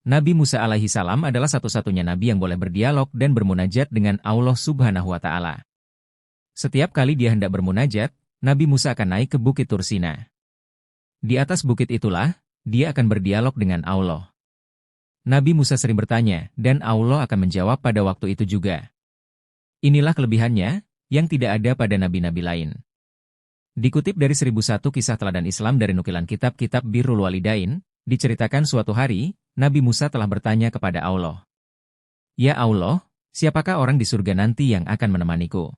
Nabi Musa alaihi salam adalah satu-satunya nabi yang boleh berdialog dan bermunajat dengan Allah Subhanahu wa Ta'ala. Setiap kali dia hendak bermunajat, Nabi Musa akan naik ke Bukit Tursina. Di atas bukit itulah, dia akan berdialog dengan Allah. Nabi Musa sering bertanya, dan Allah akan menjawab pada waktu itu juga. Inilah kelebihannya, yang tidak ada pada nabi-nabi lain. Dikutip dari 1001 kisah teladan Islam dari nukilan kitab-kitab Birrul Walidain, diceritakan suatu hari, Nabi Musa telah bertanya kepada Allah. Ya Allah, siapakah orang di surga nanti yang akan menemaniku?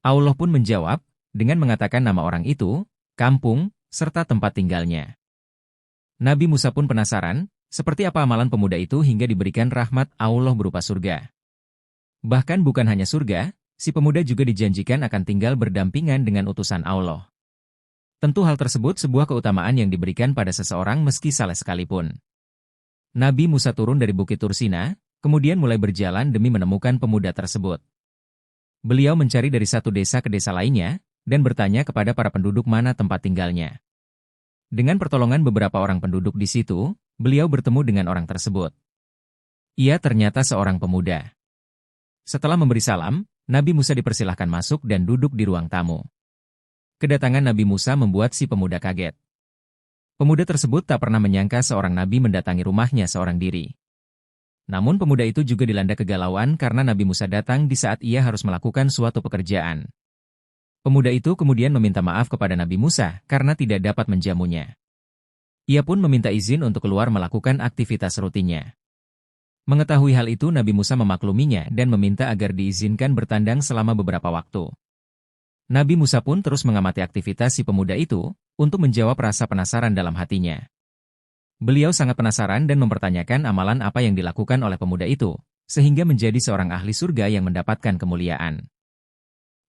Allah pun menjawab, dengan mengatakan nama orang itu, kampung, serta tempat tinggalnya. Nabi Musa pun penasaran, seperti apa amalan pemuda itu hingga diberikan rahmat Allah berupa surga. Bahkan bukan hanya surga, si pemuda juga dijanjikan akan tinggal berdampingan dengan utusan Allah. Tentu hal tersebut sebuah keutamaan yang diberikan pada seseorang meski saleh sekalipun. Nabi Musa turun dari Bukit Tursina, kemudian mulai berjalan demi menemukan pemuda tersebut. Beliau mencari dari satu desa ke desa lainnya, dan bertanya kepada para penduduk mana tempat tinggalnya. Dengan pertolongan beberapa orang penduduk di situ, beliau bertemu dengan orang tersebut. Ia ternyata seorang pemuda. Setelah memberi salam, Nabi Musa dipersilahkan masuk dan duduk di ruang tamu. Kedatangan Nabi Musa membuat si pemuda kaget. Pemuda tersebut tak pernah menyangka seorang nabi mendatangi rumahnya seorang diri. Namun pemuda itu juga dilanda kegalauan karena Nabi Musa datang di saat ia harus melakukan suatu pekerjaan. Pemuda itu kemudian meminta maaf kepada Nabi Musa karena tidak dapat menjamunya. Ia pun meminta izin untuk keluar melakukan aktivitas rutinnya. Mengetahui hal itu Nabi Musa memakluminya dan meminta agar diizinkan bertandang selama beberapa waktu. Nabi Musa pun terus mengamati aktivitas si pemuda itu, untuk menjawab rasa penasaran dalam hatinya. Beliau sangat penasaran dan mempertanyakan amalan apa yang dilakukan oleh pemuda itu, sehingga menjadi seorang ahli surga yang mendapatkan kemuliaan.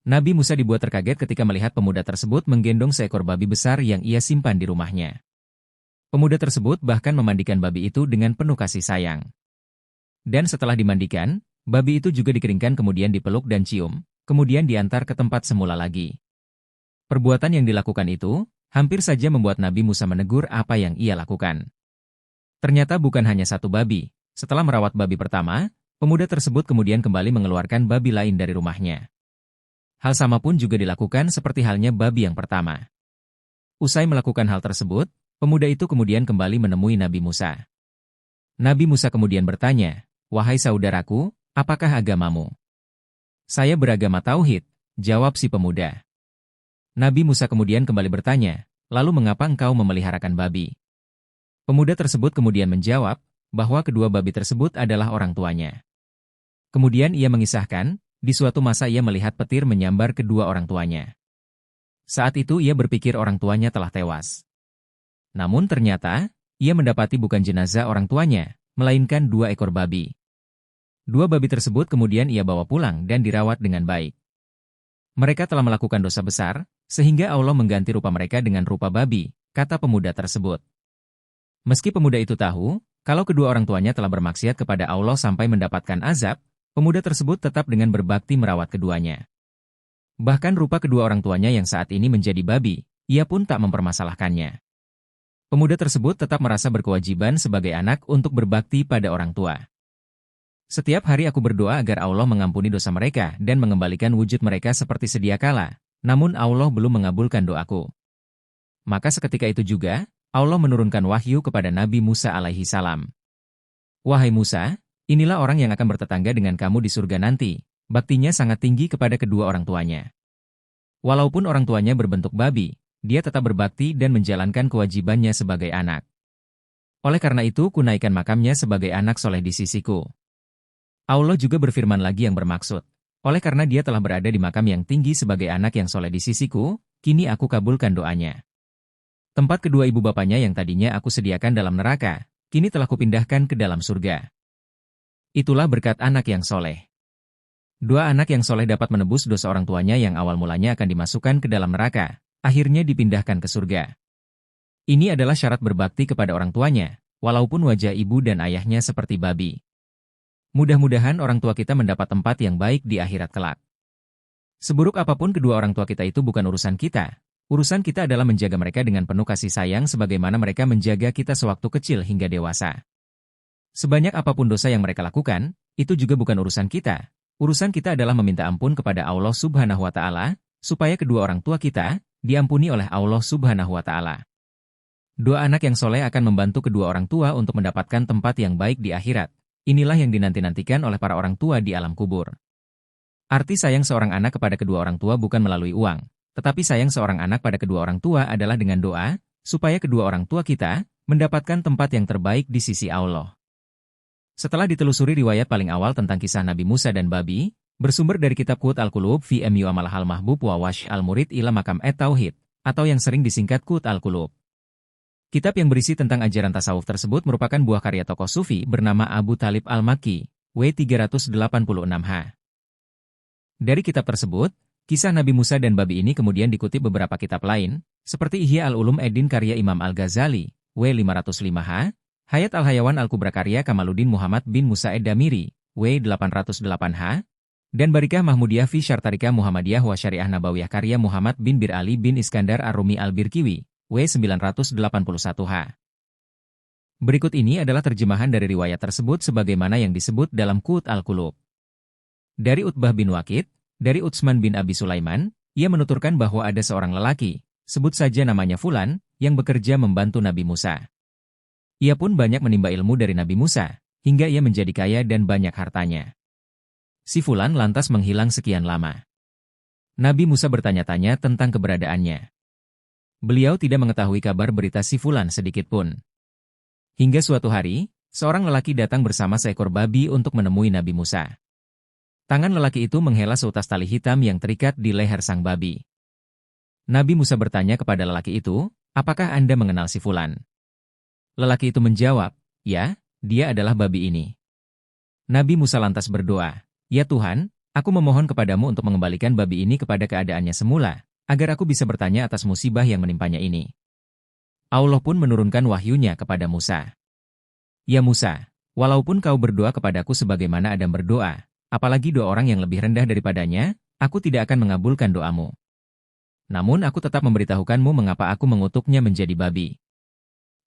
Nabi Musa dibuat terkaget ketika melihat pemuda tersebut menggendong seekor babi besar yang ia simpan di rumahnya. Pemuda tersebut bahkan memandikan babi itu dengan penuh kasih sayang. Dan setelah dimandikan, babi itu juga dikeringkan kemudian dipeluk dan cium, kemudian diantar ke tempat semula lagi. Perbuatan yang dilakukan itu, hampir saja membuat Nabi Musa menegur apa yang ia lakukan. Ternyata bukan hanya satu babi. Setelah merawat babi pertama, pemuda tersebut kemudian kembali mengeluarkan babi lain dari rumahnya. Hal sama pun juga dilakukan seperti halnya babi yang pertama. Usai melakukan hal tersebut, pemuda itu kemudian kembali menemui Nabi Musa. Nabi Musa kemudian bertanya, "Wahai saudaraku, apakah agamamu?" "Saya beragama Tauhid," jawab si pemuda. Nabi Musa kemudian kembali bertanya, "Lalu mengapa engkau memeliharakan babi?" Pemuda tersebut kemudian menjawab, bahwa kedua babi tersebut adalah orang tuanya. Kemudian ia mengisahkan, di suatu masa ia melihat petir menyambar kedua orang tuanya. Saat itu ia berpikir orang tuanya telah tewas. Namun ternyata, ia mendapati bukan jenazah orang tuanya, melainkan 2 ekor babi. 2 babi tersebut kemudian ia bawa pulang dan dirawat dengan baik. Mereka telah melakukan dosa besar, sehingga Allah mengganti rupa mereka dengan rupa babi, kata pemuda tersebut. Meski pemuda itu tahu, kalau kedua orang tuanya telah bermaksiat kepada Allah sampai mendapatkan azab, pemuda tersebut tetap dengan berbakti merawat keduanya. Bahkan rupa kedua orang tuanya yang saat ini menjadi babi, ia pun tak mempermasalahkannya. Pemuda tersebut tetap merasa berkewajiban sebagai anak untuk berbakti pada orang tua. Setiap hari aku berdoa agar Allah mengampuni dosa mereka dan mengembalikan wujud mereka seperti sedia kala, namun Allah belum mengabulkan doaku. Maka seketika itu juga, Allah menurunkan wahyu kepada Nabi Musa alaihi salam. Wahai Musa, inilah orang yang akan bertetangga dengan kamu di surga nanti, baktinya sangat tinggi kepada kedua orang tuanya. Walaupun orang tuanya berbentuk babi, dia tetap berbakti dan menjalankan kewajibannya sebagai anak. Oleh karena itu kunaikkan makamnya sebagai anak soleh di sisiku. Allah juga berfirman lagi yang bermaksud, oleh karena dia telah berada di makam yang tinggi sebagai anak yang soleh di sisiku, kini aku kabulkan doanya. Tempat kedua ibu bapaknya yang tadinya aku sediakan dalam neraka, kini telah kupindahkan ke dalam surga. Itulah berkat anak yang soleh. 2 anak yang soleh dapat menebus dosa orang tuanya yang awal mulanya akan dimasukkan ke dalam neraka, akhirnya dipindahkan ke surga. Ini adalah syarat berbakti kepada orang tuanya, walaupun wajah ibu dan ayahnya seperti babi. Mudah-mudahan orang tua kita mendapat tempat yang baik di akhirat kelak. Seburuk apapun kedua orang tua kita itu bukan urusan kita. Urusan kita adalah menjaga mereka dengan penuh kasih sayang sebagaimana mereka menjaga kita sewaktu kecil hingga dewasa. Sebanyak apapun dosa yang mereka lakukan, itu juga bukan urusan kita. Urusan kita adalah meminta ampun kepada Allah Subhanahu wa Ta'ala, supaya kedua orang tua kita diampuni oleh Allah Subhanahu wa Ta'ala. Dua anak yang soleh akan membantu kedua orang tua untuk mendapatkan tempat yang baik di akhirat. Inilah yang dinanti-nantikan oleh para orang tua di alam kubur. Arti sayang seorang anak kepada kedua orang tua bukan melalui uang, tetapi sayang seorang anak pada kedua orang tua adalah dengan doa, supaya kedua orang tua kita mendapatkan tempat yang terbaik di sisi Allah. Setelah ditelusuri riwayat paling awal tentang kisah Nabi Musa dan babi, bersumber dari kitab Qut Al-Qulub fi Mu Amalahal Mahbub wa Wash Al-Murid ila Makam Tauhid, atau yang sering disingkat Qut Al-Qulub. Kitab yang berisi tentang ajaran tasawuf tersebut merupakan buah karya tokoh sufi bernama Abu Talib Al-Makki, W386H. Dari kitab tersebut, kisah Nabi Musa dan babi ini kemudian dikutip beberapa kitab lain, seperti Ihya Al-Ulum Eddin karya Imam Al-Ghazali, W505H, Hayat Al-Hayawan Al-Kubra karya Kamaluddin Muhammad bin Musa Ed-Damiri, W808H, dan Barikah Mahmudiyah fi Syartarika Muhammadiyah wa Syariah Nabawiyah karya Muhammad bin Bir Ali bin Iskandar Ar-Rumi Al-Birkiwi, W981H. Berikut ini adalah terjemahan dari riwayat tersebut sebagaimana yang disebut dalam Qut Al-Qulub. Dari Utbah bin Waqid, dari Utsman bin Abi Sulaiman, ia menuturkan bahwa ada seorang lelaki, sebut saja namanya Fulan, yang bekerja membantu Nabi Musa. Ia pun banyak menimba ilmu dari Nabi Musa, hingga ia menjadi kaya dan banyak hartanya. Si Fulan lantas menghilang sekian lama. Nabi Musa bertanya-tanya tentang keberadaannya. Beliau tidak mengetahui kabar berita si Fulan sedikitpun. Hingga suatu hari, seorang lelaki datang bersama seekor babi untuk menemui Nabi Musa. Tangan lelaki itu menghela seutas tali hitam yang terikat di leher sang babi. Nabi Musa bertanya kepada lelaki itu, "Apakah Anda mengenal si Fulan?" Lelaki itu menjawab, "Ya, dia adalah babi ini." Nabi Musa lantas berdoa, "Ya Tuhan, aku memohon kepadamu untuk mengembalikan babi ini kepada keadaannya semula, agar aku bisa bertanya atas musibah yang menimpanya ini." Allah pun menurunkan wahyunya kepada Musa. "Ya Musa, walaupun kau berdoa kepadaku sebagaimana Adam berdoa, apalagi doa orang yang lebih rendah daripadanya, aku tidak akan mengabulkan doamu. Namun aku tetap memberitahukanmu mengapa aku mengutuknya menjadi babi.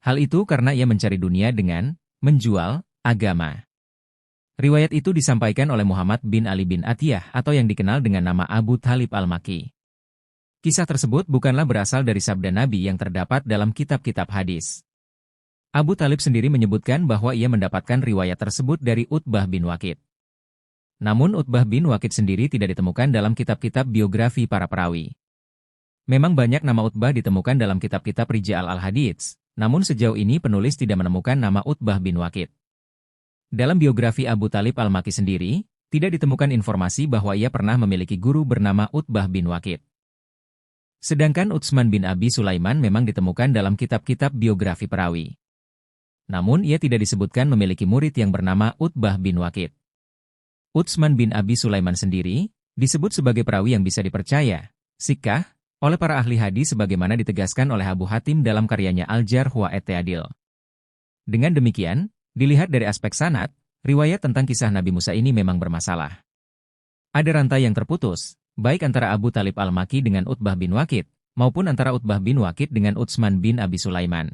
Hal itu karena ia mencari dunia dengan menjual agama." Riwayat itu disampaikan oleh Muhammad bin Ali bin Atiyah atau yang dikenal dengan nama Abu Talib Al-Makki. Kisah tersebut bukanlah berasal dari sabda Nabi yang terdapat dalam kitab-kitab hadis. Abu Talib sendiri menyebutkan bahwa ia mendapatkan riwayat tersebut dari Utbah bin Waqid. Namun Utbah bin Waqid sendiri tidak ditemukan dalam kitab-kitab biografi para perawi. Memang banyak nama Utbah ditemukan dalam kitab-kitab Rijal al-Hadits, namun sejauh ini penulis tidak menemukan nama Utbah bin Waqid. Dalam biografi Abu Talib Al-Makki sendiri, tidak ditemukan informasi bahwa ia pernah memiliki guru bernama Utbah bin Waqid. Sedangkan Utsman bin Abi Sulaiman memang ditemukan dalam kitab-kitab biografi perawi. Namun ia tidak disebutkan memiliki murid yang bernama Utbah bin Waqid. Utsman bin Abi Sulaiman sendiri disebut sebagai perawi yang bisa dipercaya, siqah, oleh para ahli hadis sebagaimana ditegaskan oleh Abu Hatim dalam karyanya Al-Jarh wa At-Ta'dil. Dengan demikian, dilihat dari aspek sanad, riwayat tentang kisah Nabi Musa ini memang bermasalah. Ada rantai yang terputus, baik antara Abu Talib Al-Makki dengan Utbah bin Waqid, maupun antara Utbah bin Waqid dengan Utsman bin Abi Sulaiman.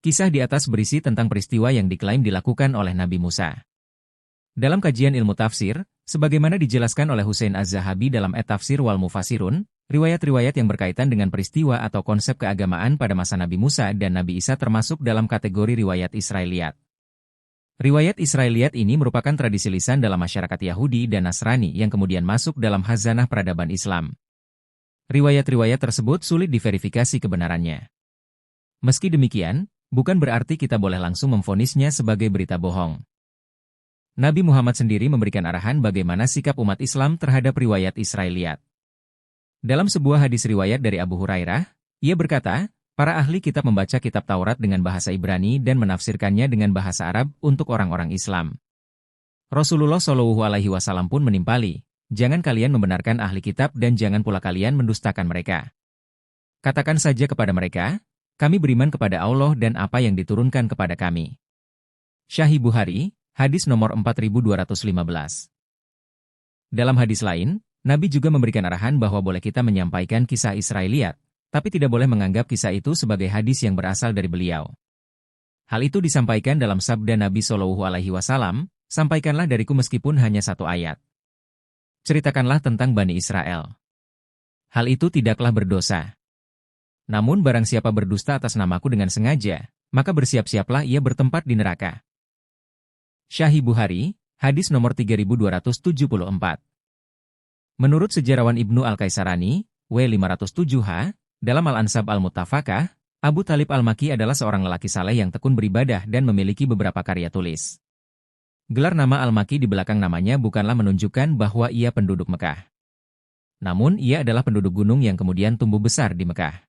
Kisah di atas berisi tentang peristiwa yang diklaim dilakukan oleh Nabi Musa. Dalam kajian ilmu tafsir, sebagaimana dijelaskan oleh Husain Az-Zahabi dalam At-Tafsir wal Mufassirun, riwayat-riwayat yang berkaitan dengan peristiwa atau konsep keagamaan pada masa Nabi Musa dan Nabi Isa termasuk dalam kategori riwayat Israiliyat. Riwayat Israiliyat ini merupakan tradisi lisan dalam masyarakat Yahudi dan Nasrani yang kemudian masuk dalam khazanah peradaban Islam. Riwayat-riwayat tersebut sulit diverifikasi kebenarannya. Meski demikian, bukan berarti kita boleh langsung memvonisnya sebagai berita bohong. Nabi Muhammad sendiri memberikan arahan bagaimana sikap umat Islam terhadap riwayat Israiliyat. Dalam sebuah hadis riwayat dari Abu Hurairah, ia berkata, para ahli kitab membaca kitab Taurat dengan bahasa Ibrani dan menafsirkannya dengan bahasa Arab untuk orang-orang Islam. Rasulullah SAW pun menimpali, jangan kalian membenarkan ahli kitab dan jangan pula kalian mendustakan mereka. Katakan saja kepada mereka, kami beriman kepada Allah dan apa yang diturunkan kepada kami. Sahih Bukhari, hadis nomor 4215. Dalam hadis lain, Nabi juga memberikan arahan bahwa boleh kita menyampaikan kisah Israiliyat, tapi tidak boleh menganggap kisah itu sebagai hadis yang berasal dari beliau. Hal itu disampaikan dalam sabda Nabi Shallallahu Alaihi Wasallam, sampaikanlah dariku meskipun hanya satu ayat. Ceritakanlah tentang Bani Israel. Hal itu tidaklah berdosa. Namun barang siapa berdusta atas namaku dengan sengaja, maka bersiap-siaplah ia bertempat di neraka. Sahih Bukhari, hadis nomor 3274. Menurut sejarawan Ibnu Al-Kaisarani, W507H, dalam Al-Ansab Al-Muttafaqah, Abu Talib Al-Makki adalah seorang lelaki saleh yang tekun beribadah dan memiliki beberapa karya tulis. Gelar nama Al-Makki di belakang namanya bukanlah menunjukkan bahwa ia penduduk Mekah. Namun ia adalah penduduk gunung yang kemudian tumbuh besar di Mekah.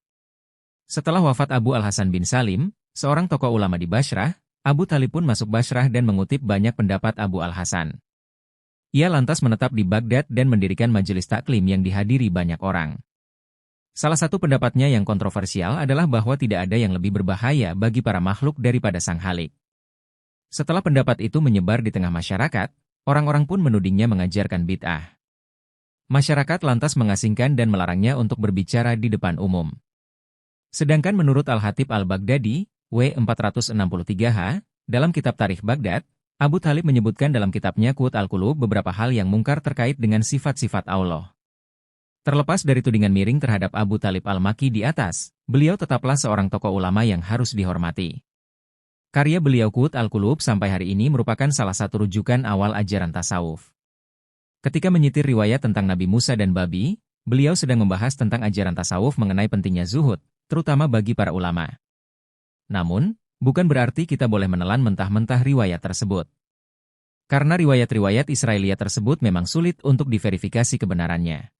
Setelah wafat Abu Al-Hasan bin Salim, seorang tokoh ulama di Bashrah, Abu Talib pun masuk Bashrah dan mengutip banyak pendapat Abu Al-Hasan. Ia lantas menetap di Baghdad dan mendirikan majelis taklim yang dihadiri banyak orang. Salah satu pendapatnya yang kontroversial adalah bahwa tidak ada yang lebih berbahaya bagi para makhluk daripada Sang Khalik. Setelah pendapat itu menyebar di tengah masyarakat, orang-orang pun menudingnya mengajarkan bid'ah. Masyarakat lantas mengasingkan dan melarangnya untuk berbicara di depan umum. Sedangkan menurut Al-Hatib Al-Baghdadi, W463H, dalam kitab Tarikh Baghdad, Abu Talib menyebutkan dalam kitabnya Qut Al-Qulub beberapa hal yang mungkar terkait dengan sifat-sifat Allah. Terlepas dari tudingan miring terhadap Abu Talib Al-Makki di atas, beliau tetaplah seorang tokoh ulama yang harus dihormati. Karya beliau Qut Al-Qulub sampai hari ini merupakan salah satu rujukan awal ajaran tasawuf. Ketika menyitir riwayat tentang Nabi Musa dan babi, beliau sedang membahas tentang ajaran tasawuf mengenai pentingnya zuhud, terutama bagi para ulama. Namun, bukan berarti kita boleh menelan mentah-mentah riwayat tersebut. Karena riwayat-riwayat Israiliyat tersebut memang sulit untuk diverifikasi kebenarannya.